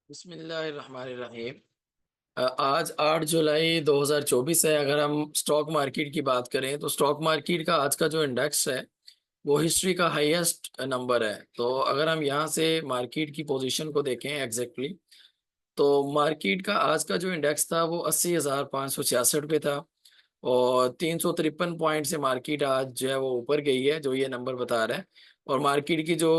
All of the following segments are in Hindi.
बिस्मिल्लाहिर्रहमानिर्रहीम। आज 8 जुलाई 2024 है। अगर हम स्टॉक मार्केट की बात करें तो स्टॉक मार्केट का आज का जो इंडेक्स है वो हिस्ट्री का हाईएस्ट नंबर है। तो अगर हम यहाँ से मार्केट की पोजीशन को देखें एग्जैक्टली, तो मार्केट का आज का जो इंडेक्स था वो 80,566 पे था और 353 पॉइंट से मार्केट आज जो है वो ऊपर गई है, जो ये नंबर बता रहा है। और मार्केट की जो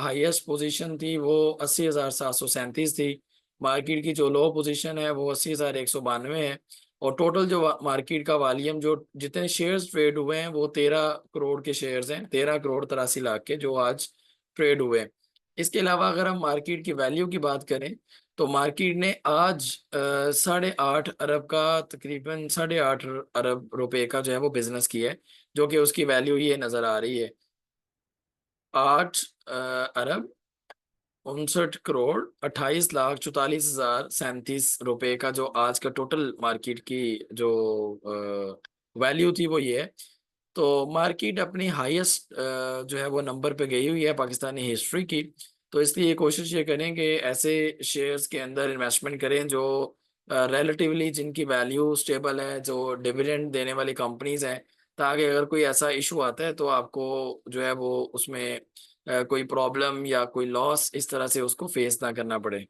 हाईएस्ट पोजीशन थी वो 80,737 थी। मार्केट की जो लो पोजीशन है वो 80,192 है। और टोटल जो मार्केट का वॉल्यूम, जो जितने शेयर्स ट्रेड हुए हैं वो 13 करोड़ के शेयर्स हैं, 13 करोड़ 83 लाख के जो आज ट्रेड हुए हैं। इसके अलावा अगर हम मार्केट की वैल्यू की बात करें तो मार्केट ने आज 8.5 अरब का, तकरीबन 8.5 अरब रुपए का जो है वो बिजनेस किया है, जो कि उसकी वैल्यू ये नजर आ रही है 8 अरब 59 करोड़ 28 लाख 44,037 रुपए का, जो आज का टोटल मार्केट की जो वैल्यू थी वो ये है। तो मार्केट अपनी हाईएस्ट जो है वो नंबर पे गई हुई है पाकिस्तानी हिस्ट्री की। तो इसलिए कोशिश ये करें कि ऐसे शेयर्स के अंदर इन्वेस्टमेंट करें जो रिलेटिवली जिनकी वैल्यू स्टेबल है, जो डिविडेंड देने वाली कंपनीज हैं, ताकि अगर कोई ऐसा इशू आता है तो आपको जो है वो उसमें कोई प्रॉब्लम या कोई लॉस इस तरह से उसको फेस ना करना पड़े।